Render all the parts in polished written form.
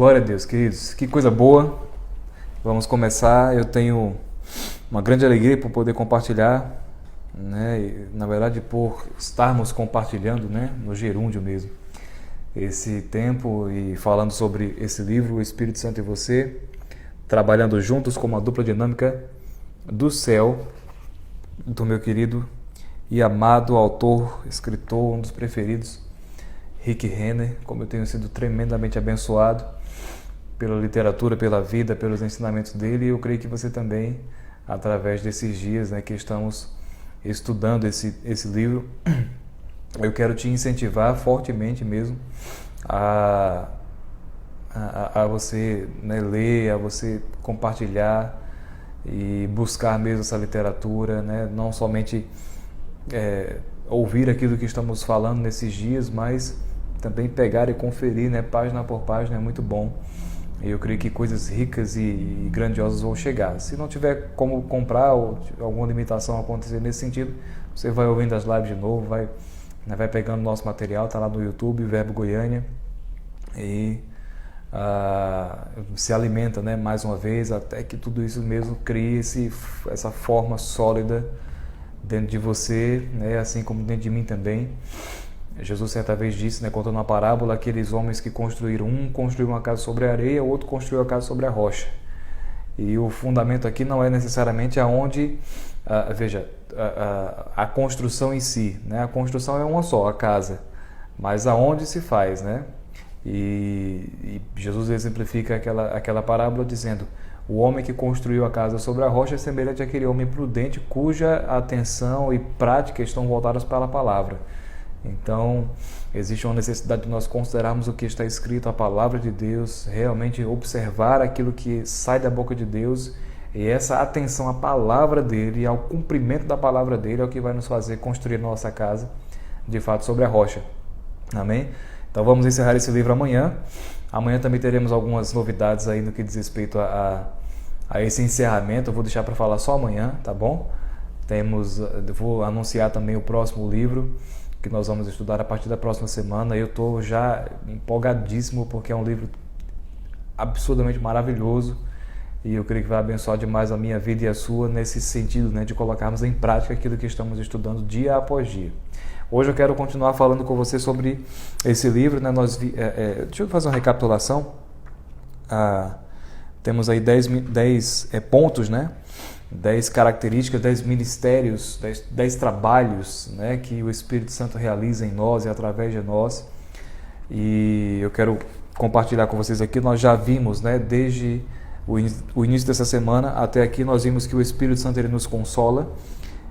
Glória a Deus, queridos. Que coisa boa. Vamos começar. Eu tenho uma grande alegria por poder compartilhar, né? E, na verdade, por estarmos compartilhando, né? No gerúndio mesmo, esse tempo e falando sobre esse livro, O Espírito Santo e Você, trabalhando juntos como uma dupla dinâmica do céu, do meu querido e amado autor, escritor, um dos preferidos, Rick Renner. Como eu tenho sido tremendamente abençoado pela literatura, pela vida, pelos ensinamentos dele, e eu creio que você também, através desses dias, né, que estamos estudando esse livro, eu quero te incentivar fortemente mesmo a você, né, ler, a você compartilhar e buscar mesmo essa literatura, né, não somente ouvir aquilo que estamos falando nesses dias, mas também pegar e conferir, né, página por página. É muito bom. Eu creio que coisas ricas e grandiosas vão chegar. Se não tiver como comprar ou alguma limitação acontecer nesse sentido, você vai ouvindo as lives de novo, vai pegando nosso material, está lá no YouTube, Verbo Goiânia, e se alimenta, né, mais uma vez, até que tudo isso mesmo crie essa forma sólida dentro de você, né, assim como dentro de mim também. Jesus certa vez disse, né, contando uma parábola, aqueles homens que construíram, um construiu uma casa sobre a areia, o outro construiu a casa sobre a rocha. E o fundamento aqui não é necessariamente aonde, a construção em si, né? A construção é uma só, a casa, mas aonde se faz, né? E Jesus exemplifica aquela parábola dizendo: o homem que construiu a casa sobre a rocha é semelhante àquele homem prudente cuja atenção e prática estão voltadas para a palavra. Então, existe uma necessidade de nós considerarmos o que está escrito, a palavra de Deus, realmente observar aquilo que sai da boca de Deus, e essa atenção à palavra dele, ao cumprimento da palavra dele, é o que vai nos fazer construir a nossa casa, de fato, sobre a rocha. Amém? Então, vamos encerrar esse livro amanhã. Amanhã também teremos algumas novidades aí no que diz respeito a esse encerramento. Eu vou deixar para falar só amanhã, tá bom? Vou anunciar também o próximo livro que nós vamos estudar a partir da próxima semana. Eu estou já empolgadíssimo, porque é um livro absurdamente maravilhoso, e eu creio que vai abençoar demais a minha vida e a sua, nesse sentido, né, de colocarmos em prática aquilo que estamos estudando dia após dia. Hoje eu quero continuar falando com você sobre esse livro, né? Deixa eu fazer uma recapitulação. Temos aí 10 pontos, né? 10 características, 10 ministérios, 10 trabalhos, né, que o Espírito Santo realiza em nós e através de nós. E eu quero compartilhar com vocês aqui. Nós já vimos, né, desde o início dessa semana até aqui, nós vimos que o Espírito Santo, ele nos consola,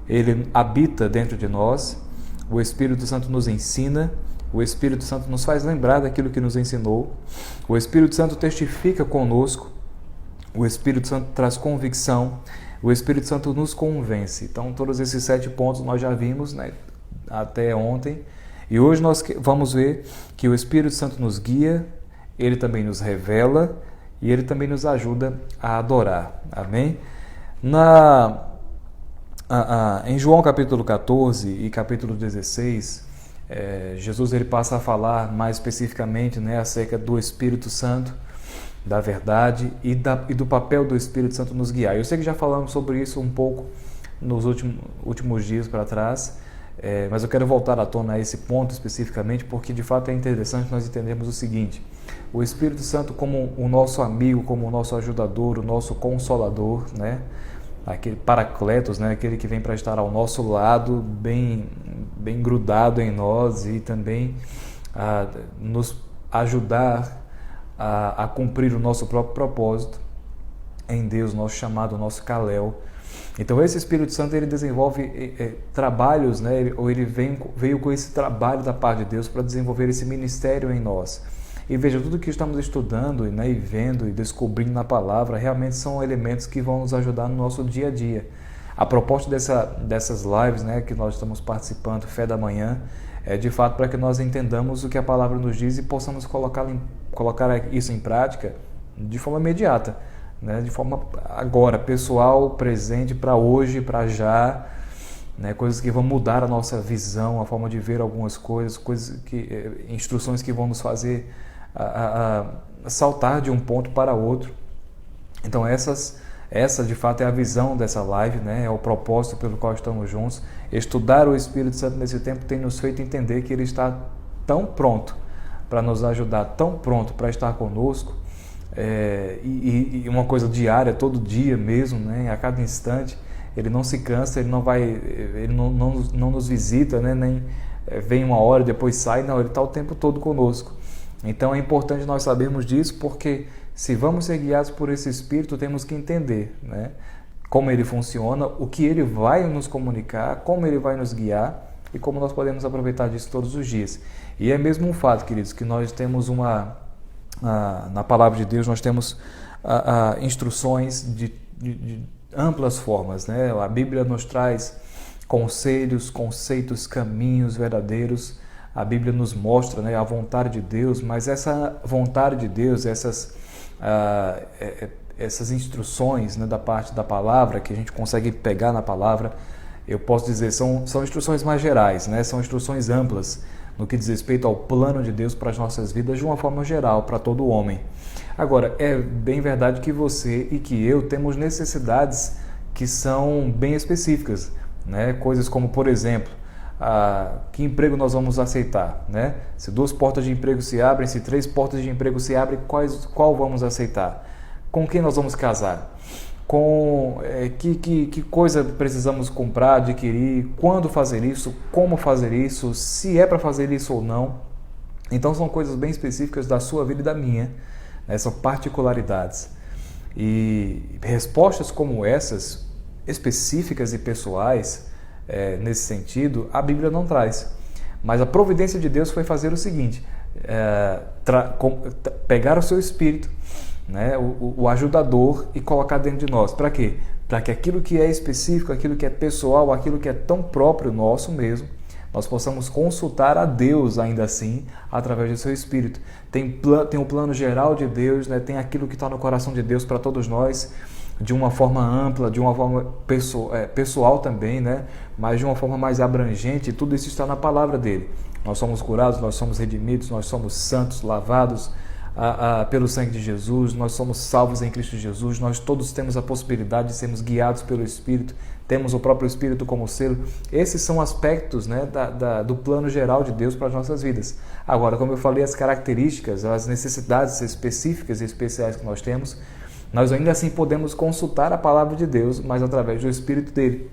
ele habita dentro de nós, o Espírito Santo nos ensina, o Espírito Santo nos faz lembrar daquilo que nos ensinou, o Espírito Santo testifica conosco, o Espírito Santo traz convicção, o Espírito Santo nos convence. Então, todos esses 7 pontos nós já vimos, né, até ontem. E hoje nós vamos ver que o Espírito Santo nos guia, ele também nos revela e ele também nos ajuda a adorar. Amém? Em João capítulo 14 e capítulo 16, Jesus ele passa a falar mais especificamente, né, acerca do Espírito Santo, da verdade e do papel do Espírito Santo nos guiar. Eu sei que já falamos sobre isso um pouco nos últimos dias para trás, mas eu quero voltar à tona a esse ponto especificamente, porque de fato é interessante nós entendermos o seguinte: o Espírito Santo como o nosso amigo, como o nosso ajudador, o nosso consolador, né? Aquele Paracletos, né? Aquele que vem para estar ao nosso lado, bem grudado em nós, e também nos ajudar a cumprir o nosso próprio propósito em Deus, nosso chamado, nosso Kalel. Então esse Espírito Santo, ele desenvolve trabalhos, né? Ou ele veio com esse trabalho da parte de Deus para desenvolver esse ministério em nós. E veja, tudo que estamos estudando, né, e vendo e descobrindo na palavra, realmente são elementos que vão nos ajudar no nosso dia a dia. A proposta dessas lives, né, que nós estamos participando, Fé da Manhã, é de fato para que nós entendamos o que a palavra nos diz e possamos colocar isso em prática de forma imediata, né? De forma agora, pessoal, presente, para hoje, para já, né? Coisas que vão mudar a nossa visão, a forma de ver algumas coisas, instruções que vão nos fazer saltar de um ponto para outro. Então essa de fato é a visão dessa live, né? É o propósito pelo qual estamos juntos. Estudar o Espírito Santo nesse tempo tem nos feito entender que Ele está tão pronto para nos ajudar, tão pronto para estar conosco, e uma coisa diária, todo dia mesmo, né? A cada instante. Ele não se cansa, ele não nos visita, né? Nem vem uma hora e depois sai, não, ele está o tempo todo conosco. Então é importante nós sabermos disso, porque se vamos ser guiados por esse Espírito, temos que entender, né, como ele funciona, o que ele vai nos comunicar, como ele vai nos guiar e como nós podemos aproveitar disso todos os dias. E é mesmo um fato, queridos, que nós temos na palavra de Deus, nós temos instruções de amplas formas, né? A Bíblia nos traz conselhos, conceitos, caminhos verdadeiros. A Bíblia nos mostra, né, a vontade de Deus, mas essa vontade de Deus, essas instruções, né, da parte da palavra, que a gente consegue pegar na palavra, eu posso dizer, são instruções mais gerais, né? São instruções amplas no que diz respeito ao plano de Deus para as nossas vidas de uma forma geral, para todo homem. Agora, é bem verdade que você e que eu temos necessidades que são bem específicas, né? Coisas como, por exemplo, que emprego nós vamos aceitar, né? Se 2 portas de emprego se abrem, se 3 portas de emprego se abrem, qual vamos aceitar? Com quem nós vamos casar? Que coisa precisamos comprar, adquirir? Quando fazer isso? Como fazer isso? Se é para fazer isso ou não? Então são coisas bem específicas da sua vida e da minha, né? São particularidades. E respostas como essas, específicas e pessoais, nesse sentido, a Bíblia não traz. Mas a providência de Deus foi fazer o seguinte, pegar o seu Espírito, né, o ajudador, e colocar dentro de nós. Para quê? Para que aquilo que é específico, aquilo que é pessoal, aquilo que é tão próprio nosso mesmo, nós possamos consultar a Deus ainda assim, através do seu Espírito. Tem o plano geral de Deus, né, tem aquilo que está no coração de Deus para todos nós, de uma forma ampla, de uma forma pessoal também, né? Mas de uma forma mais abrangente. Tudo isso está na palavra dele. Nós somos curados, nós somos redimidos, nós somos santos, lavados pelo sangue de Jesus, nós somos salvos em Cristo Jesus, nós todos temos a possibilidade de sermos guiados pelo Espírito, temos o próprio Espírito como selo. Esses são aspectos, né, do plano geral de Deus para as nossas vidas. Agora, como eu falei, as características, as necessidades específicas e especiais que nós temos, nós ainda assim podemos consultar a palavra de Deus, mas através do Espírito dele,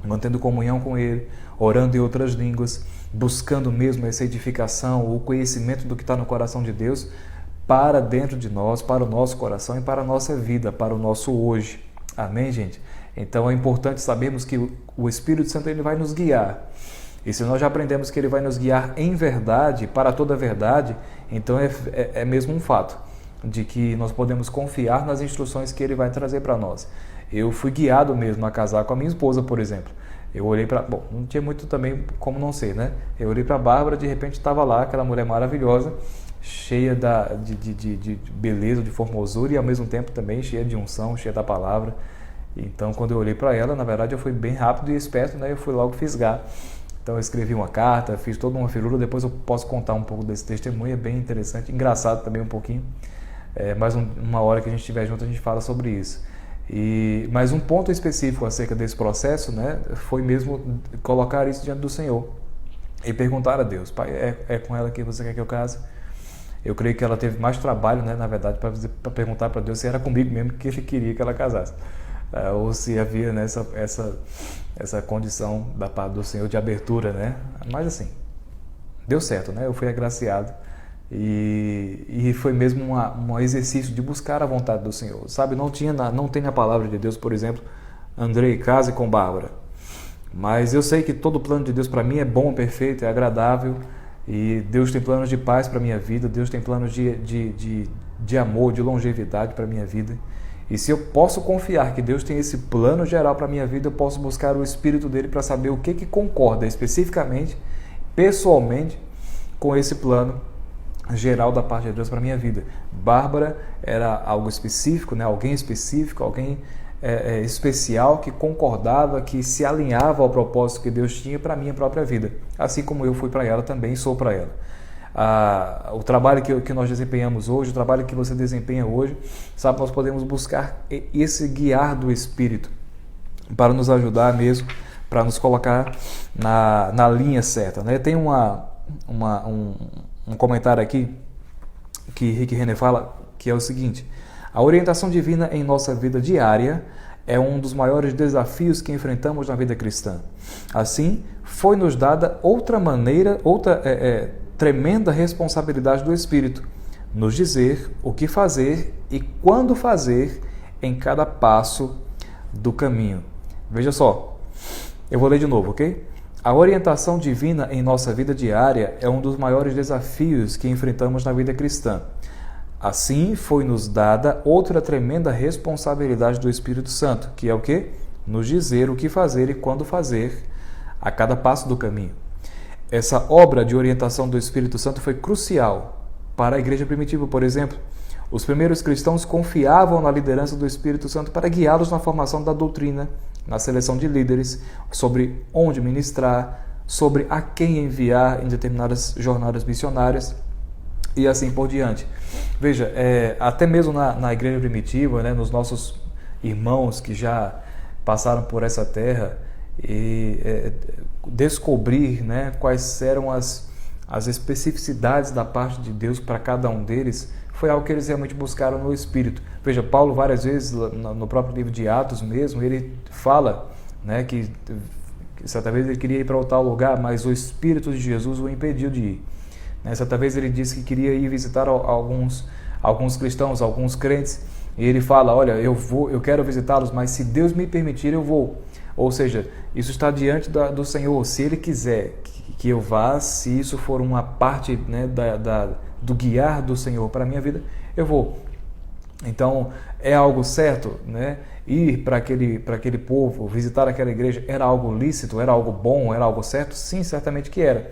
mantendo comunhão com ele, orando em outras línguas, buscando mesmo essa edificação, o conhecimento do que está no coração de Deus para dentro de nós, para o nosso coração e para a nossa vida, para o nosso hoje. Amém, gente? Então é importante sabermos que o Espírito Santo ele vai nos guiar. E se nós já aprendemos que ele vai nos guiar em verdade, para toda a verdade, então é mesmo um fato de que nós podemos confiar nas instruções que ele vai trazer para nós. Eu fui guiado mesmo a casar com a minha esposa, por exemplo. Eu olhei para... Bom, não tinha muito também como não ser, né? Eu olhei para a Bárbara, de repente estava lá, aquela mulher maravilhosa, cheia de beleza, de formosura e ao mesmo tempo também cheia de unção, cheia da palavra. Então, quando eu olhei para ela, na verdade eu fui bem rápido e esperto, né? Eu fui logo fisgar. Então eu escrevi uma carta, fiz toda uma firula, depois eu posso contar um pouco desse testemunho, é bem interessante, engraçado também um pouquinho. Mais uma hora que a gente estiver junto, a gente fala sobre isso. Mas um ponto específico acerca desse processo, né, foi mesmo colocar isso diante do Senhor e perguntar a Deus: Pai, é com ela que você quer que eu case? Eu creio que ela teve mais trabalho, né, na verdade, para perguntar para Deus se era comigo mesmo que ele queria que ela casasse, ou se havia, né, essa condição da parte do Senhor de abertura, né? Mas assim, deu certo, né? Eu fui agraciado. E foi mesmo um exercício de buscar a vontade do Senhor, sabe? Não tem na palavra de Deus, por exemplo, Andrei, case com Bárbara, mas eu sei que todo o plano de Deus para mim é bom, perfeito, é agradável, e Deus tem planos de paz para a minha vida, Deus tem planos de amor, de longevidade para a minha vida. E se eu posso confiar que Deus tem esse plano geral para a minha vida, eu posso buscar o Espírito dele para saber o que concorda especificamente, pessoalmente, com esse plano geral da parte de Deus para a minha vida. Bárbara era algo específico, né? Alguém específico, alguém especial que concordava, que se alinhava ao propósito que Deus tinha para a minha própria vida. Assim como eu fui para ela, também sou para ela. o trabalho que nós desempenhamos hoje, o trabalho que você desempenha hoje, sabe, nós podemos buscar esse guiar do Espírito para nos ajudar mesmo, para nos colocar na linha certa, né? Tem um comentário aqui que Rick Renner fala, que é o seguinte: a orientação divina em nossa vida diária é um dos maiores desafios que enfrentamos na vida cristã. Assim, foi-nos dada outra tremenda responsabilidade do Espírito, nos dizer o que fazer e quando fazer em cada passo do caminho. Veja só, eu vou ler de novo, ok? A orientação divina em nossa vida diária é um dos maiores desafios que enfrentamos na vida cristã. Assim, foi-nos dada outra tremenda responsabilidade do Espírito Santo, que é o quê? Nos dizer o que fazer e quando fazer a cada passo do caminho. Essa obra de orientação do Espírito Santo foi crucial para a igreja primitiva, por exemplo. Os primeiros cristãos confiavam na liderança do Espírito Santo para guiá-los na formação da doutrina, na seleção de líderes, sobre onde ministrar, sobre a quem enviar em determinadas jornadas missionárias e assim por diante. Veja, até mesmo na igreja primitiva, né, nos nossos irmãos que já passaram por essa terra, e descobrir, né, quais eram as especificidades da parte de Deus para cada um deles, foi algo que eles realmente buscaram no Espírito. Veja, Paulo várias vezes, no próprio livro de Atos mesmo, ele fala, né, que certa vez ele queria ir para tal lugar, mas o Espírito de Jesus o impediu de ir. Certa vez ele disse que queria ir visitar alguns cristãos, alguns crentes, e ele fala: olha, eu quero visitá-los, mas se Deus me permitir, eu vou. Ou seja, isso está diante do Senhor. Se Ele quiser que eu vá, se isso for uma parte, né, do guiar do Senhor para a minha vida, eu vou. Então, é algo certo, né? Ir para aquele povo, visitar aquela igreja, era algo lícito, era algo bom, era algo certo? Sim, certamente que era.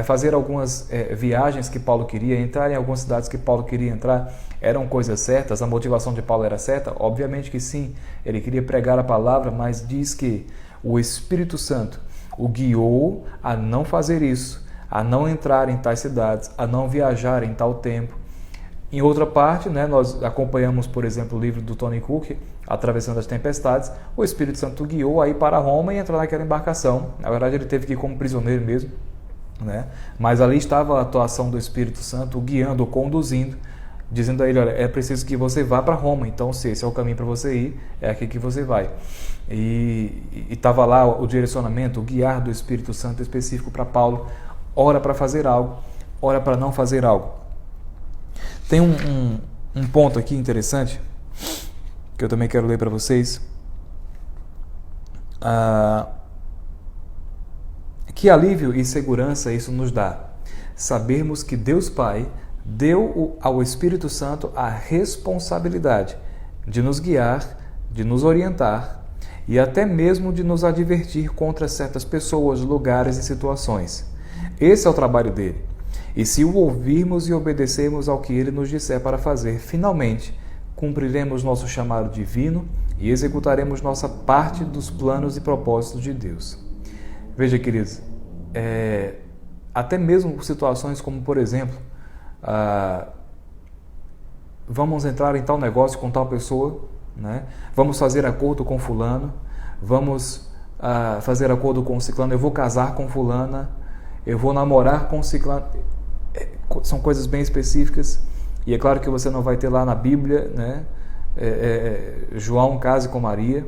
Fazer algumas viagens que Paulo queria, entrar em algumas cidades que Paulo queria entrar, eram coisas certas? A motivação de Paulo era certa? Obviamente que sim, ele queria pregar a palavra, mas diz que o Espírito Santo o guiou a não fazer isso, a não entrar em tais cidades, a não viajar em tal tempo. Em outra parte, né, nós acompanhamos, por exemplo, o livro do Tony Cook, Atravessando as Tempestades. O Espírito Santo o guiou a ir para Roma e entrar naquela embarcação. Na verdade, ele teve que ir como prisioneiro mesmo, né? Mas ali estava a atuação do Espírito Santo, o guiando, o conduzindo, dizendo a ele: olha, é preciso que você vá para Roma, então se esse é o caminho para você ir, é aqui que você vai. E estava lá o direcionamento, o guiar do Espírito Santo específico para Paulo, ora para fazer algo, ora para não fazer algo. Tem um ponto aqui interessante, que eu também quero ler para vocês. Que alívio e segurança isso nos dá. Sabermos que Deus Pai deu ao Espírito Santo a responsabilidade de nos guiar, de nos orientar e até mesmo de nos advertir contra certas pessoas, lugares e situações. Esse é o trabalho dele. E se o ouvirmos e obedecermos ao que ele nos disser para fazer, finalmente cumpriremos nosso chamado divino e executaremos nossa parte dos planos e propósitos de Deus. Veja, queridos, até mesmo situações como, por exemplo, vamos entrar em tal negócio com tal pessoa, né? Vamos fazer acordo com fulano, vamos fazer acordo com ciclano, eu vou casar com fulana, eu vou namorar com ciclano. São coisas bem específicas, e é claro que você não vai ter lá na Bíblia, né? João case com Maria.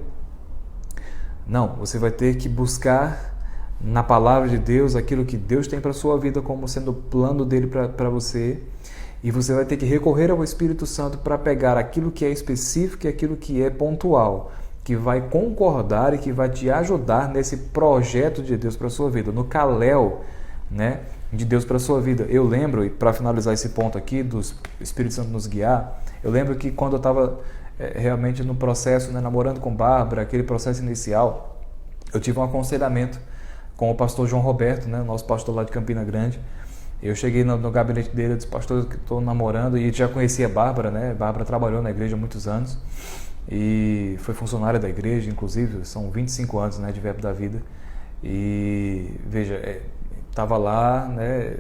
Não, você vai ter que buscar na palavra de Deus aquilo que Deus tem para a sua vida como sendo o plano dele para você, e você vai ter que recorrer ao Espírito Santo para pegar aquilo que é específico e aquilo que é pontual, que vai concordar e que vai te ajudar nesse projeto de Deus para a sua vida, no Kalel, né, de Deus para a sua vida. Eu lembro, e para finalizar esse ponto aqui, do Espírito Santo nos guiar, eu lembro que quando eu estava realmente no processo, né, namorando com Bárbara, aquele processo inicial, eu tive um aconselhamento com o pastor João Roberto, né, nosso pastor lá de Campina Grande. Eu cheguei no gabinete dele, eu disse: pastor, eu estou namorando, e já conhecia a Bárbara, né? Bárbara trabalhou na igreja há muitos anos e foi funcionária da igreja, inclusive, são 25 anos, né, de Verbo da Vida. E veja, estava lá, né,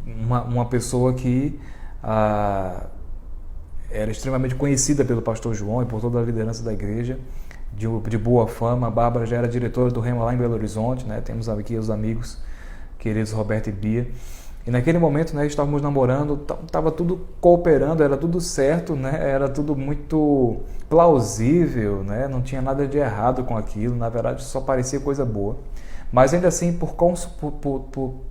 uma pessoa que era extremamente conhecida pelo pastor João e por toda a liderança da igreja, de boa fama. A Bárbara já era diretora do Rema lá em Belo Horizonte, né? Temos aqui os amigos queridos Roberto e Bia. E naquele momento, né, estávamos namorando, estava tudo cooperando, era tudo certo, né? Era tudo muito plausível, né? Não tinha nada de errado com aquilo, na verdade só parecia coisa boa. Mas ainda assim, por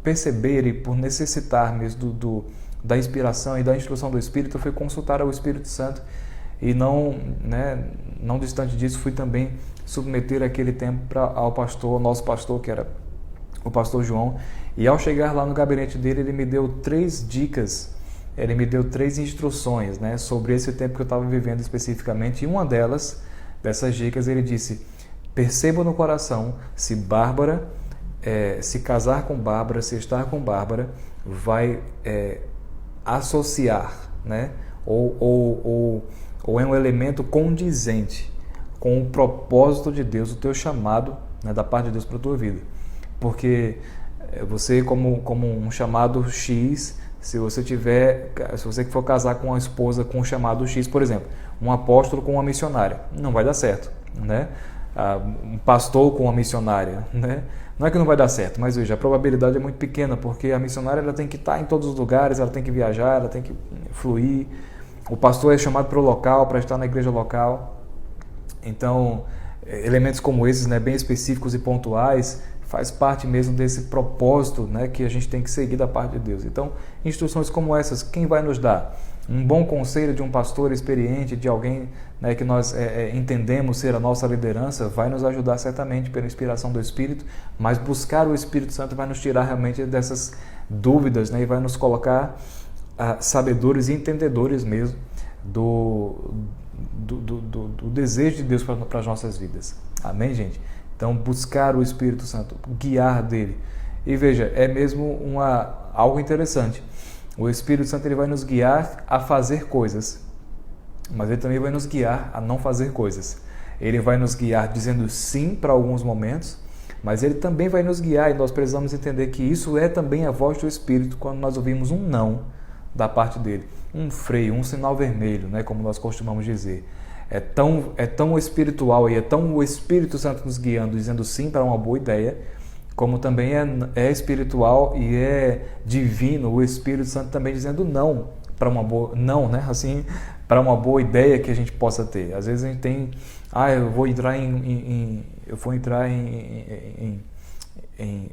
perceber e por necessitar mesmo da inspiração e da instrução do Espírito, eu fui consultar ao Espírito Santo e não distante disso, fui também submeter aquele tempo ao pastor, nosso pastor, que era o pastor João. E ao chegar lá no gabinete dele, ele me deu 3 dicas, ele me deu 3 instruções, né, sobre esse tempo que eu estava vivendo especificamente. E uma dessas dicas, ele disse: perceba no coração se Bárbara, se casar com Bárbara, se estar com Bárbara, vai associar, né, ou é um elemento condizente com o propósito de Deus, o teu chamado, né, da parte de Deus para a tua vida. Porque você, como um chamado X, se você for casar com uma esposa com um chamado X, por exemplo, um apóstolo com uma missionária, não vai dar certo, né? Um pastor com uma missionária, né? Não é que não vai dar certo, mas veja, a probabilidade é muito pequena, porque a missionária ela tem que estar em todos os lugares, ela tem que viajar, ela tem que fluir. O pastor é chamado para o local, para estar na igreja local. Então, elementos como esses, né, bem específicos e pontuais, faz parte mesmo desse propósito, né, que a gente tem que seguir da parte de Deus. Então, instruções como essas, quem vai nos dar? Um bom conselho de um pastor experiente, de alguém, né, que nós entendemos ser a nossa liderança, vai nos ajudar certamente pela inspiração do Espírito, mas buscar o Espírito Santo vai nos tirar realmente dessas dúvidas, né, e vai nos colocar sabedores e entendedores mesmo do desejo de Deus para as nossas vidas. Amém, gente? Então, buscar o Espírito Santo, guiar dele. E veja, é mesmo algo interessante. O Espírito Santo ele vai nos guiar a fazer coisas, mas ele também vai nos guiar a não fazer coisas. Ele vai nos guiar dizendo sim para alguns momentos, mas ele também vai nos guiar, e nós precisamos entender que isso é também a voz do Espírito quando nós ouvimos um não da parte dele. Um freio, um sinal vermelho, né, como nós costumamos dizer. É tão espiritual e é tão o Espírito Santo nos guiando, dizendo sim para uma boa ideia, como também é espiritual e é divino o Espírito Santo também dizendo não para uma boa, não, né? Assim, para uma boa ideia que a gente possa ter. Às vezes a gente tem, eu vou entrar em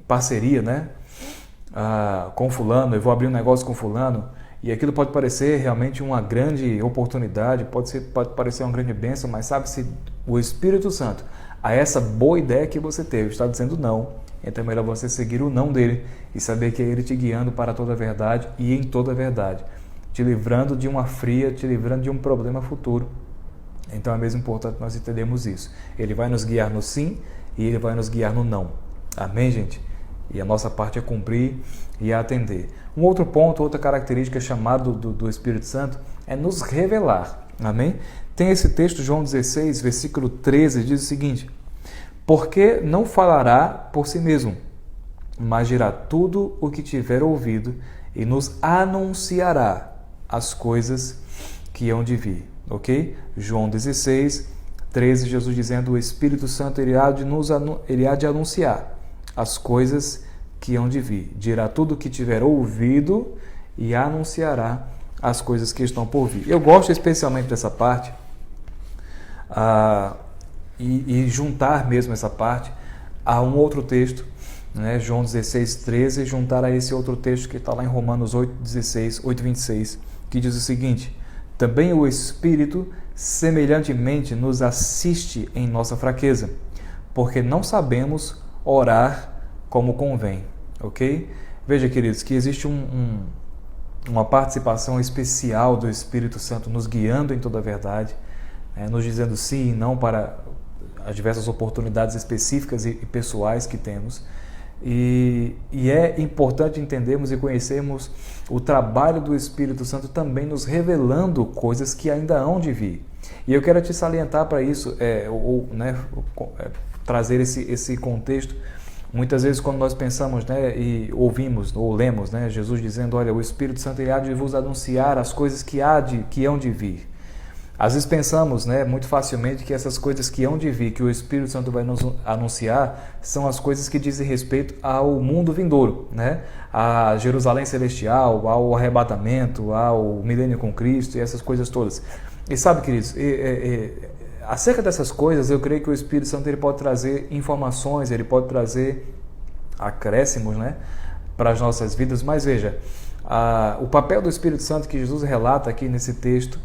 parceria, né? Com fulano, eu vou abrir um negócio com fulano. E aquilo pode parecer realmente uma grande oportunidade, pode parecer uma grande bênção, mas sabe, se o Espírito Santo, a essa boa ideia que você teve, está dizendo não, então é melhor você seguir o não dele e saber que é ele te guiando para toda a verdade e em toda a verdade, te livrando de uma fria, te livrando de um problema futuro. Então é mesmo importante nós entendermos isso. Ele vai nos guiar no sim e ele vai nos guiar no não. Amém, gente? E a nossa parte é cumprir e atender. Um outro ponto, outra característica chamada do Espírito Santo é nos revelar. Amém? Tem esse texto, João 16, versículo 13, diz o seguinte: porque não falará por si mesmo, mas dirá tudo o que tiver ouvido e nos anunciará as coisas que hão de vir. Ok? João 16, 13, Jesus dizendo: o Espírito Santo ele há de anunciar as coisas que hão de vir. Dirá tudo o que tiver ouvido e anunciará as coisas que estão por vir. Eu gosto especialmente dessa parte e juntar mesmo essa parte a um outro texto, né? João 16, 13, juntar a esse outro texto que está lá em Romanos 8, 16, 8, 26, que diz o seguinte: também o Espírito semelhantemente nos assiste em nossa fraqueza, porque não sabemos orar como convém, ok? Veja, queridos, que existe uma participação especial do Espírito Santo nos guiando em toda a verdade, nos dizendo sim e não para as diversas oportunidades específicas e pessoais que temos. E é importante entendermos e conhecermos o trabalho do Espírito Santo também nos revelando coisas que ainda hão de vir. E eu quero te salientar para isso, trazer esse contexto. Muitas vezes quando nós pensamos, né, e ouvimos ou lemos, né, Jesus dizendo, olha, o Espírito Santo ele há de vos anunciar as coisas que hão de vir. Às vezes pensamos, né, muito facilmente que essas coisas que hão de vir, que o Espírito Santo vai nos anunciar, são as coisas que dizem respeito ao mundo vindouro, né? A Jerusalém celestial, ao arrebatamento, ao milênio com Cristo e essas coisas todas. E sabe, queridos, acerca dessas coisas, eu creio que o Espírito Santo ele pode trazer informações, ele pode trazer acréscimos, né, para as nossas vidas. Mas veja, o papel do Espírito Santo que Jesus relata aqui nesse texto,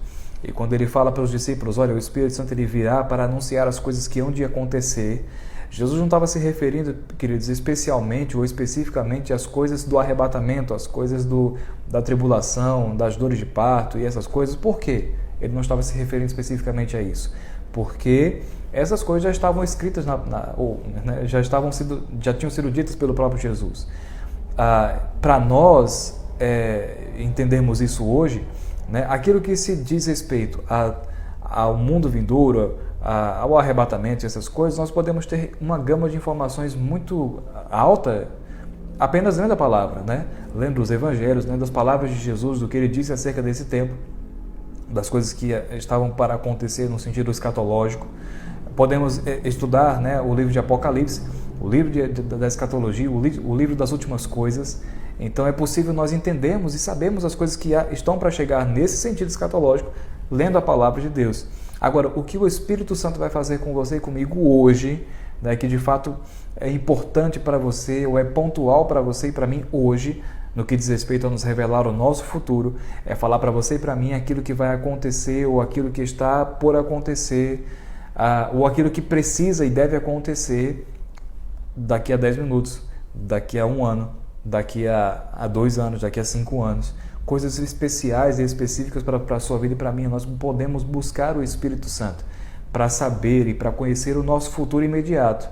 e quando ele fala para os discípulos, olha, o Espírito Santo ele virá para anunciar as coisas que hão de acontecer, Jesus não estava se referindo, queridos, especialmente ou especificamente às coisas do arrebatamento, às coisas da tribulação, das dores de parto e essas coisas. Por quê? Ele não estava se referindo especificamente a isso. Porque essas coisas já estavam escritas, já tinham sido ditas pelo próprio Jesus. Para nós entendermos isso hoje, né, aquilo que se diz respeito ao mundo vindouro, ao arrebatamento e essas coisas, nós podemos ter uma gama de informações muito alta apenas lendo a palavra, né? Lendo os evangelhos, lendo as palavras de Jesus, do que ele disse acerca desse tempo, das coisas que estavam para acontecer no sentido escatológico. Podemos estudar, né, o livro de Apocalipse, o livro da escatologia, o livro das últimas coisas. Então é possível nós entendermos e sabermos as coisas que estão para chegar nesse sentido escatológico, lendo a palavra de Deus. Agora, o que o Espírito Santo vai fazer com você e comigo hoje, né, que de fato é importante para você, ou é pontual para você e para mim hoje, no que diz respeito a nos revelar o nosso futuro, é falar para você e para mim aquilo que vai acontecer, ou aquilo que está por acontecer, ou aquilo que precisa e deve acontecer daqui a 10 minutos, daqui a 1 ano, daqui a 2 anos, daqui a 5 anos. Coisas especiais e específicas para a sua vida e para mim. Nós podemos buscar o Espírito Santo para saber e para conhecer o nosso futuro imediato,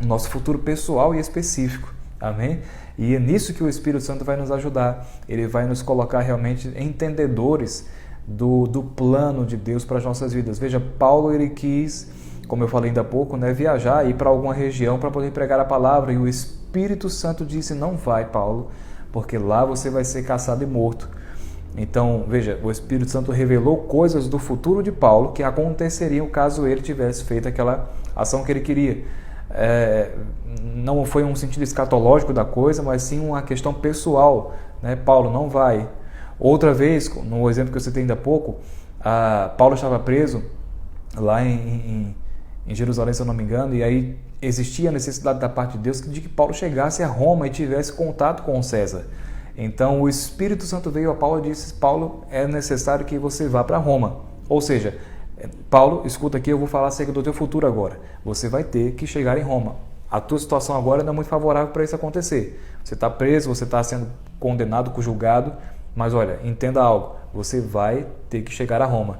o nosso futuro pessoal e específico. Amém? E é nisso que o Espírito Santo vai nos ajudar. Ele vai nos colocar realmente entendedores do plano de Deus para as nossas vidas. Veja, Paulo ele quis, como eu falei ainda há pouco, né, viajar e ir para alguma região para poder pregar a palavra. E o Espírito Santo disse, não vai, Paulo, porque lá você vai ser caçado e morto. Então, veja, o Espírito Santo revelou coisas do futuro de Paulo que aconteceriam caso ele tivesse feito aquela ação que ele queria. Não foi um sentido escatológico da coisa, mas sim uma questão pessoal, né? Paulo não vai. Outra vez, no exemplo que eu citei ainda há pouco, Paulo estava preso lá em Jerusalém, se eu não me engano, e aí existia a necessidade da parte de Deus de que Paulo chegasse a Roma e tivesse contato com César. Então o Espírito Santo veio a Paulo e disse, Paulo, é necessário que você vá para Roma. Ou seja, Paulo, escuta aqui, eu vou falar acerca do teu futuro agora. Você vai ter que chegar em Roma. A tua situação agora não é muito favorável para isso acontecer. Você está preso, você está sendo condenado, julgado, mas olha, entenda algo, você vai ter que chegar a Roma.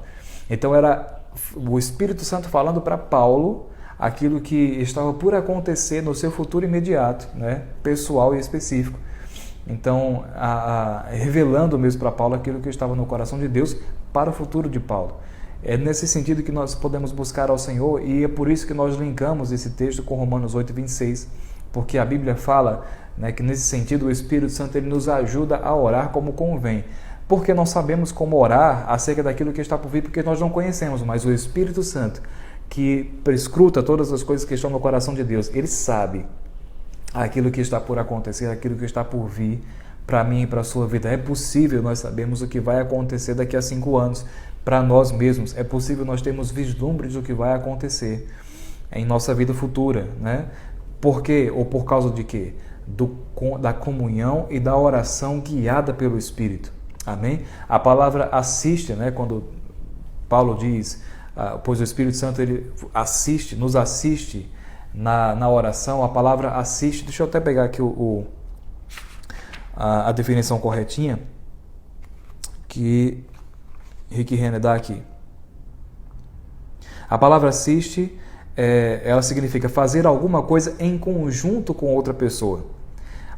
Então era o Espírito Santo falando para Paulo aquilo que estava por acontecer no seu futuro imediato, né, pessoal e específico. Então, revelando mesmo para Paulo aquilo que estava no coração de Deus para o futuro de Paulo. É nesse sentido que nós podemos buscar ao Senhor, e é por isso que nós linkamos esse texto com Romanos 8:26, porque a Bíblia fala, né, que nesse sentido o Espírito Santo ele nos ajuda a orar como convém. Porque não sabemos como orar acerca daquilo que está por vir, porque nós não conhecemos, mas o Espírito Santo, que prescruta todas as coisas que estão no coração de Deus, ele sabe aquilo que está por acontecer, aquilo que está por vir para mim e para a sua vida. É possível nós sabermos o que vai acontecer daqui a 5 anos para nós mesmos. É possível nós termos vislumbres do que vai acontecer em nossa vida futura, né? Por quê? Ou por causa de quê? Da comunhão e da oração guiada pelo Espírito. Amém? A palavra assiste, né? Quando Paulo diz, pois o Espírito Santo ele nos assiste na oração, a palavra assiste, deixa eu até pegar aqui a definição corretinha que Rick Renner dá aqui. A palavra assiste, ela significa fazer alguma coisa em conjunto com outra pessoa.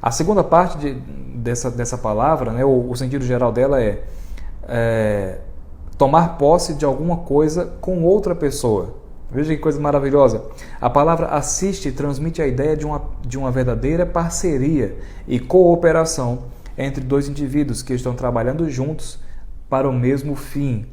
A segunda parte dessa palavra, né, o sentido geral dela é tomar posse de alguma coisa com outra pessoa. Veja que coisa maravilhosa. A palavra assiste transmite a ideia de uma verdadeira parceria e cooperação entre dois indivíduos que estão trabalhando juntos para o mesmo fim.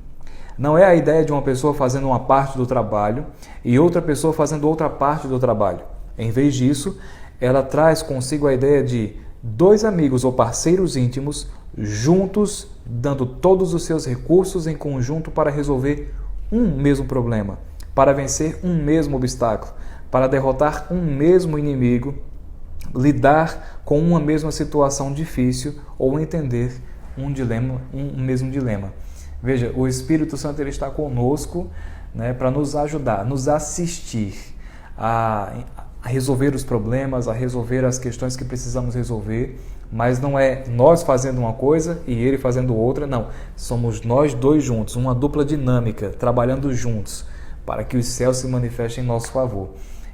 Não é a ideia de uma pessoa fazendo uma parte do trabalho e outra pessoa fazendo outra parte do trabalho. Em vez disso, ela traz consigo a ideia de dois amigos ou parceiros íntimos juntos, dando todos os seus recursos em conjunto para resolver um mesmo problema, para vencer um mesmo obstáculo, para derrotar um mesmo inimigo, lidar com uma mesma situação difícil ou entender um mesmo dilema. Veja, o Espírito Santo ele está conosco, né, para nos ajudar, nos assistir a resolver os problemas, a resolver as questões que precisamos resolver, mas não é nós fazendo uma coisa e ele fazendo outra, não. Somos nós dois juntos, uma dupla dinâmica, trabalhando juntos, para que os céus se manifestem em nosso favor.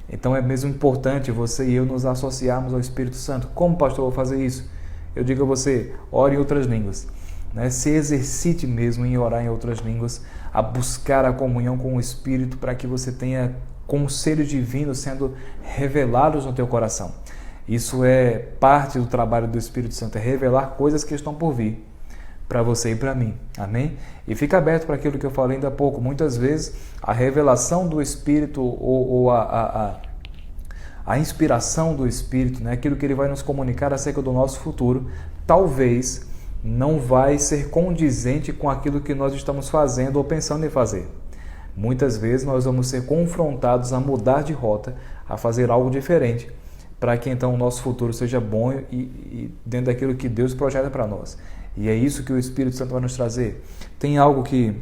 Então é mesmo importante você e eu nos associarmos ao Espírito Santo. Como, pastor, eu vou fazer isso? Eu digo a você, ore em outras línguas. Né? Se exercite mesmo em orar em outras línguas, a buscar a comunhão com o Espírito para que você tenha conselhos divinos sendo revelados no teu coração. Isso é parte do trabalho do Espírito Santo, é revelar coisas que estão por vir para você e para mim. Amém? E fica aberto para aquilo que eu falei ainda há pouco. Muitas vezes a revelação do Espírito ou a inspiração do Espírito, né? Aquilo que ele vai nos comunicar acerca do nosso futuro, talvez não vai ser condizente com aquilo que nós estamos fazendo ou pensando em fazer. Muitas vezes nós vamos ser confrontados a mudar de rota, a fazer algo diferente, para que então o nosso futuro seja bom e dentro daquilo que Deus projeta para nós. E é isso que o Espírito Santo vai nos trazer. Tem algo que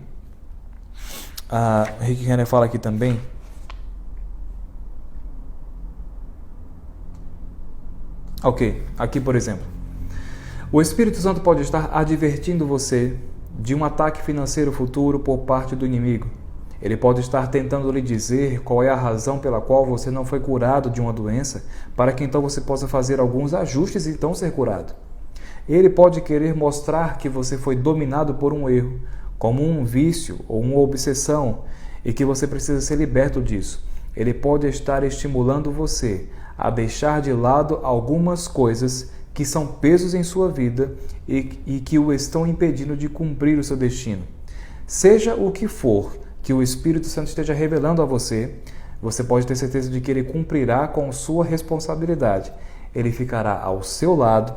a Rick Renner fala aqui também. Ok, aqui por exemplo. O Espírito Santo pode estar advertindo você de um ataque financeiro futuro por parte do inimigo. Ele pode estar tentando lhe dizer qual é a razão pela qual você não foi curado de uma doença, para que então você possa fazer alguns ajustes e então ser curado. Ele pode querer mostrar que você foi dominado por um erro, como um vício ou uma obsessão, e que você precisa ser liberto disso. Ele pode estar estimulando você a deixar de lado algumas coisas que são pesos em sua vida e que o estão impedindo de cumprir o seu destino. Seja o que for que o Espírito Santo esteja revelando a você, você pode ter certeza de que ele cumprirá com sua responsabilidade. Ele ficará ao seu lado,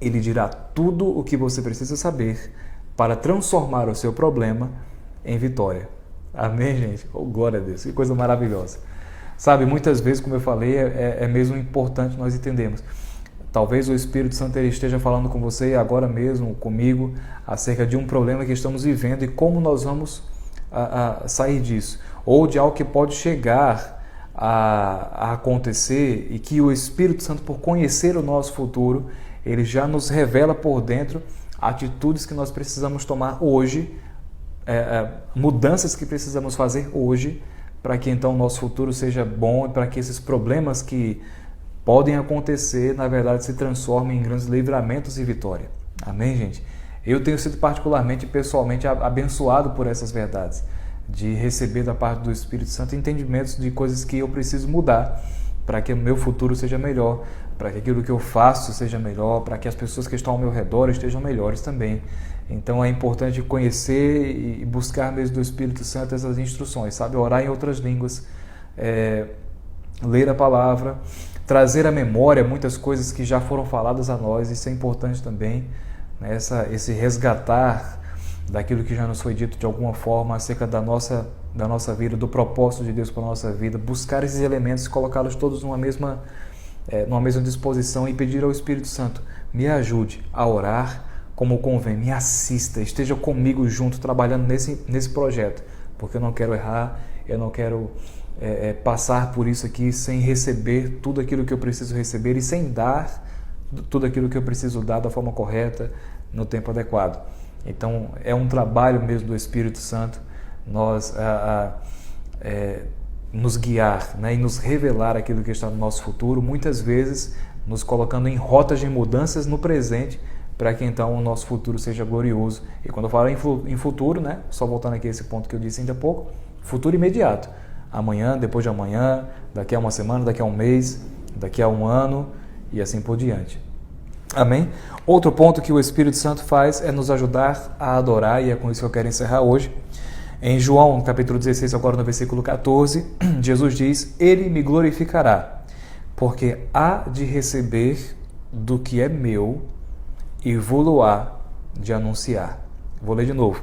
ele dirá tudo o que você precisa saber para transformar o seu problema em vitória. Amém, gente? Oh, glória a Deus, que coisa maravilhosa. Sabe, muitas vezes, como eu falei, é mesmo importante nós entendermos. Talvez o Espírito Santo ele esteja falando com você agora mesmo, comigo, acerca de um problema que estamos vivendo e como nós vamos a sair disso, ou de algo que pode chegar a acontecer e que o Espírito Santo, por conhecer o nosso futuro, ele já nos revela por dentro atitudes que nós precisamos tomar hoje, mudanças que precisamos fazer hoje, para que então o nosso futuro seja bom e para que esses problemas que podem acontecer, na verdade, se transformem em grandes livramentos e vitória. Amém, gente? Eu tenho sido particularmente, pessoalmente, abençoado por essas verdades, de receber da parte do Espírito Santo entendimentos de coisas que eu preciso mudar para que o meu futuro seja melhor, para que aquilo que eu faço seja melhor, para que as pessoas que estão ao meu redor estejam melhores também. Então é importante conhecer e buscar mesmo do Espírito Santo essas instruções, sabe? Orar em outras línguas, ler a palavra, trazer à memória muitas coisas que já foram faladas a nós, isso é importante também. Esse resgatar daquilo que já nos foi dito de alguma forma acerca da nossa vida, do propósito de Deus para a nossa vida, buscar esses elementos e colocá-los todos numa mesma disposição e pedir ao Espírito Santo, me ajude a orar como convém, me assista, esteja comigo junto, trabalhando nesse projeto, porque eu não quero errar, eu não quero passar por isso aqui sem receber tudo aquilo que eu preciso receber e sem dar tudo aquilo que eu preciso dar da forma correta, no tempo adequado. Então, é um trabalho mesmo do Espírito Santo nos guiar, né, e nos revelar aquilo que está no nosso futuro, muitas vezes nos colocando em rotas de mudanças no presente, para que então o nosso futuro seja glorioso. E quando eu falo em futuro, né, só voltando aqui a esse ponto que eu disse ainda há pouco, futuro imediato. amanhã, depois de amanhã, daqui a uma semana, daqui a um mês, daqui a um ano e assim por diante. Amém? Outro ponto que o Espírito Santo faz é nos ajudar a adorar, e é com isso que eu quero encerrar hoje. Em João, capítulo 16, agora no versículo 14, Jesus diz: Ele me glorificará, porque há de receber do que é meu e vou-lo-á de anunciar. Vou ler de novo.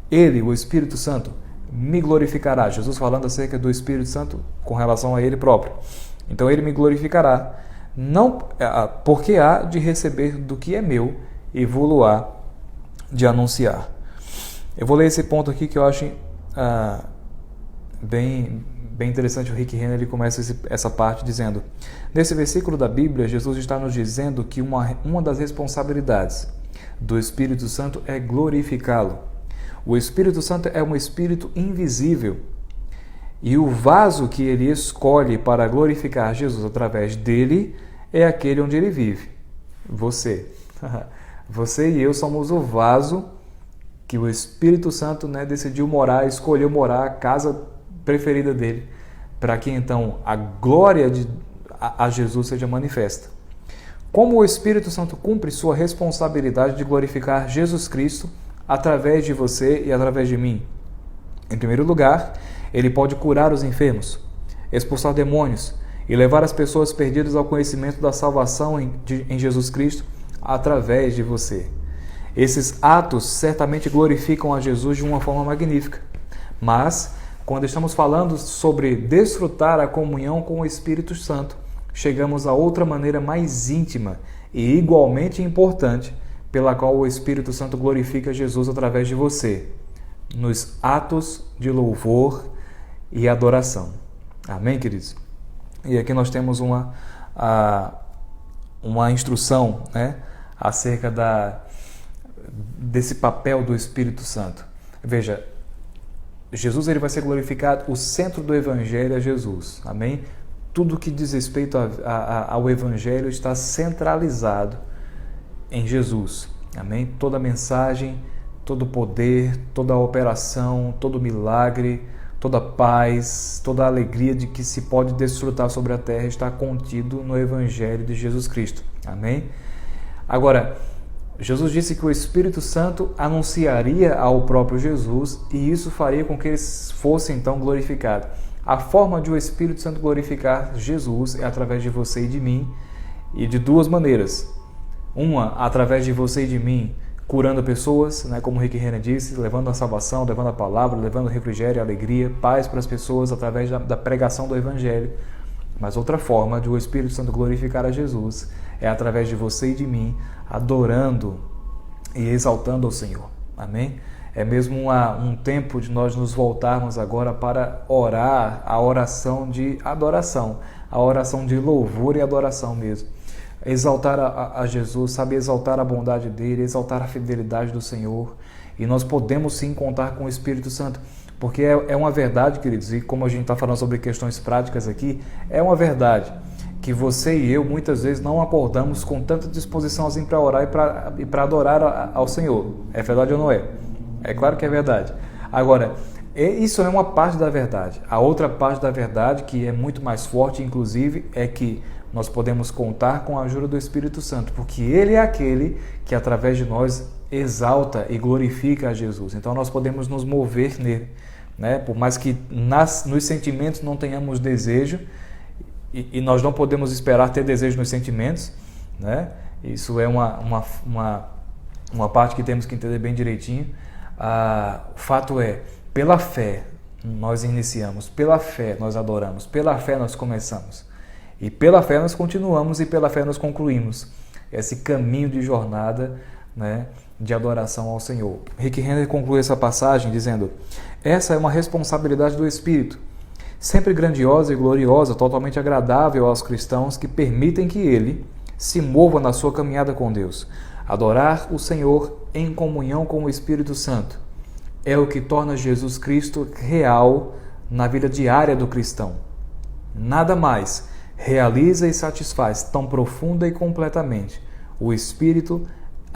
Ele, o Espírito Santo, me glorificará. Jesus falando acerca do Espírito Santo com relação a ele próprio. Então ele me glorificará, não, porque há de receber do que é meu e vou-lo-á de anunciar. Eu vou ler esse ponto aqui que eu acho bem interessante. O Rick Renner ele começa essa parte dizendo: nesse versículo da Bíblia, Jesus está nos dizendo que uma das responsabilidades do Espírito Santo é glorificá-lo. O Espírito Santo é um Espírito invisível e o vaso que ele escolhe para glorificar Jesus através dele é aquele onde ele vive. Você. Você e eu somos o vaso que o Espírito Santo, decidiu morar, escolheu morar, a casa preferida dele, para que então a glória a Jesus seja manifesta. Como o Espírito Santo cumpre sua responsabilidade de glorificar Jesus Cristo através de você e através de mim? Em primeiro lugar, ele pode curar os enfermos, expulsar demônios e levar as pessoas perdidas ao conhecimento da salvação em Jesus Cristo através de você. Esses atos certamente glorificam a Jesus de uma forma magnífica, mas quando estamos falando sobre desfrutar a comunhão com o Espírito Santo, chegamos a outra maneira mais íntima e igualmente importante pela qual o Espírito Santo glorifica Jesus através de você, nos atos de louvor e adoração. Amém, queridos? E aqui nós temos uma instrução, acerca desse papel do Espírito Santo. Veja, Jesus ele vai ser glorificado, o centro do Evangelho é Jesus. Amém? Tudo que diz respeito ao Evangelho está centralizado em Jesus. Amém? Toda a mensagem, todo o poder, toda a operação, todo o milagre, toda a paz, toda a alegria de que se pode desfrutar sobre a terra está contido no Evangelho de Jesus Cristo. Amém? Agora, Jesus disse que o Espírito Santo anunciaria ao próprio Jesus e isso faria com que ele fosse então glorificado. A forma de o Espírito Santo glorificar Jesus é através de você e de mim, e de duas maneiras. Uma, através de você e de mim, curando pessoas, como Rick Renner disse, levando a salvação, levando a palavra, levando refrigério, alegria, paz para as pessoas através da pregação do Evangelho. Mas outra forma de o Espírito Santo glorificar a Jesus é através de você e de mim, adorando e exaltando ao Senhor. Amém? É mesmo um tempo de nós nos voltarmos agora para orar, a oração de adoração, a oração de louvor e adoração mesmo. Exaltar a Jesus, sabe, exaltar a bondade dele, exaltar a fidelidade do Senhor. E nós podemos sim contar com o Espírito Santo, porque é uma verdade, queridos, e como a gente está falando sobre questões práticas aqui, é uma verdade que você e eu muitas vezes não acordamos com tanta disposição assim para orar e para adorar ao Senhor. É verdade ou não é? É claro que é verdade. Agora, isso é uma parte da verdade. A outra parte da verdade, que é muito mais forte, inclusive, é que nós podemos contar com a ajuda do Espírito Santo, porque ele é aquele que, através de nós, exalta e glorifica a Jesus. Então, nós podemos nos mover nele, Por mais que nos sentimentos não tenhamos desejo, e nós não podemos esperar ter desejo nos sentimentos, Isso é uma parte que temos que entender bem direitinho. O fato é, pela fé nós iniciamos, pela fé nós adoramos, pela fé nós começamos. E pela fé nós continuamos e pela fé nós concluímos esse caminho de jornada, de adoração ao Senhor. Rick Renner conclui essa passagem dizendo: essa é uma responsabilidade do Espírito, sempre grandiosa e gloriosa, totalmente agradável aos cristãos que permitem que ele se mova na sua caminhada com Deus. Adorar o Senhor em comunhão com o Espírito Santo é o que torna Jesus Cristo real na vida diária do cristão. Nada mais realiza e satisfaz tão profunda e completamente o espírito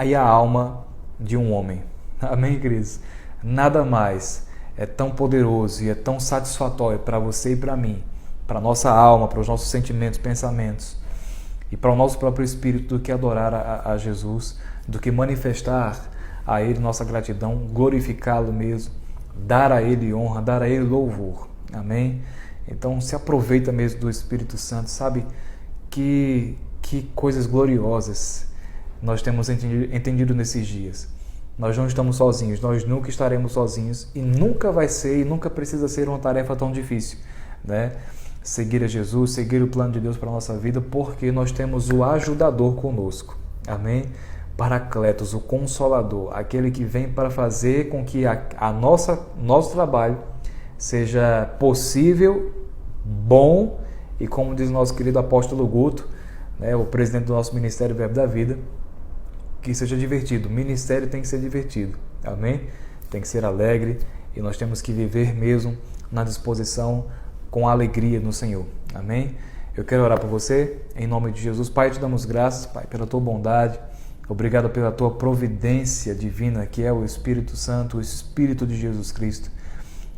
e a alma de um homem. Amém, queridos? Nada mais é tão poderoso e é tão satisfatório para você e para mim, para a nossa alma, para os nossos sentimentos, pensamentos e para o nosso próprio espírito, do que adorar a Jesus, do que manifestar a Ele nossa gratidão, glorificá-lo mesmo, dar a Ele honra, dar a Ele louvor. Amém? Então se aproveita mesmo do Espírito Santo, sabe? Que coisas gloriosas nós temos entendido nesses dias. Nós não estamos sozinhos, nós nunca estaremos sozinhos e nunca vai ser e nunca precisa ser uma tarefa tão difícil, né? Seguir a Jesus, seguir o plano de Deus para a nossa vida, porque nós temos o ajudador conosco. Amém? Paracletos, o Consolador, aquele que vem para fazer com que nosso trabalho seja possível, bom e, como diz o nosso querido apóstolo Guto, né, o presidente do nosso Ministério Verbo da Vida, que seja divertido. O ministério tem que ser divertido, amém? Tem que ser alegre e nós temos que viver mesmo na disposição, com alegria no Senhor, amém? Eu quero orar por você, em nome de Jesus. Pai, te damos graças, Pai, pela tua bondade, obrigado pela tua providência divina, que é o Espírito Santo, o Espírito de Jesus Cristo,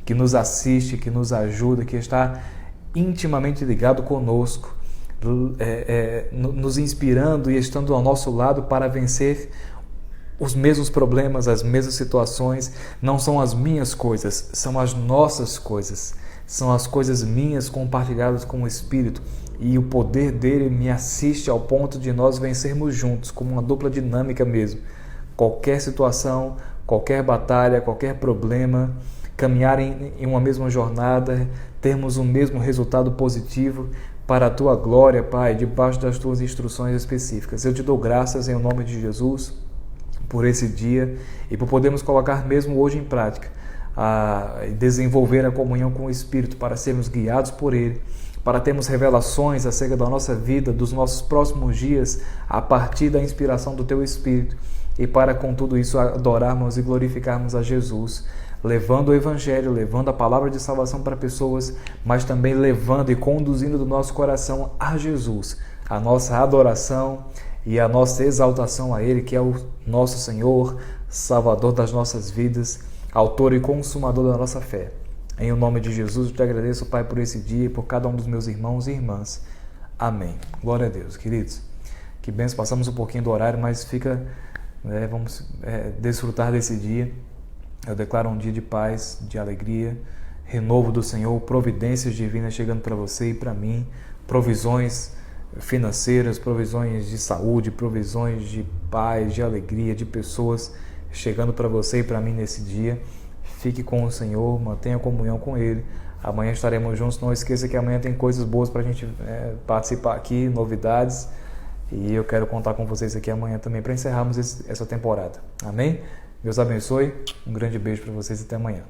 que nos assiste, que nos ajuda, que está intimamente ligado conosco, nos inspirando e estando ao nosso lado para vencer os mesmos problemas, as mesmas situações. Não são as minhas coisas, são as nossas coisas. São as coisas minhas compartilhadas com o Espírito, e o poder dele me assiste ao ponto de nós vencermos juntos, como uma dupla dinâmica mesmo. Qualquer situação, qualquer batalha, qualquer problema, caminhar em uma mesma jornada, termos o mesmo resultado positivo para a tua glória, Pai, debaixo das tuas instruções específicas. Eu te dou graças em nome de Jesus por esse dia e por podermos colocar mesmo hoje em prática, a desenvolver a comunhão com o Espírito, para sermos guiados por Ele, para termos revelações acerca da nossa vida, dos nossos próximos dias, a partir da inspiração do Teu Espírito, e para com tudo isso adorarmos e glorificarmos a Jesus, levando o Evangelho, levando a palavra de salvação para pessoas, mas também levando e conduzindo do nosso coração a Jesus, a nossa adoração e a nossa exaltação a Ele, que é o nosso Senhor, Salvador das nossas vidas, Autor e Consumador da nossa fé. Em nome de Jesus, eu te agradeço, Pai, por esse dia e por cada um dos meus irmãos e irmãs. Amém. Glória a Deus. Queridos, que bênção. Passamos um pouquinho do horário, mas vamos desfrutar desse dia. Eu declaro um dia de paz, de alegria, renovo do Senhor, providências divinas chegando para você e para mim, provisões financeiras, provisões de saúde, provisões de paz, de alegria, de pessoas chegando para você e para mim nesse dia. Fique com o Senhor, mantenha comunhão com Ele. Amanhã estaremos juntos. Não esqueça que amanhã tem coisas boas para a gente participar aqui, novidades. E eu quero contar com vocês aqui amanhã também para encerrarmos essa temporada. Amém? Deus abençoe. Um grande beijo para vocês e até amanhã.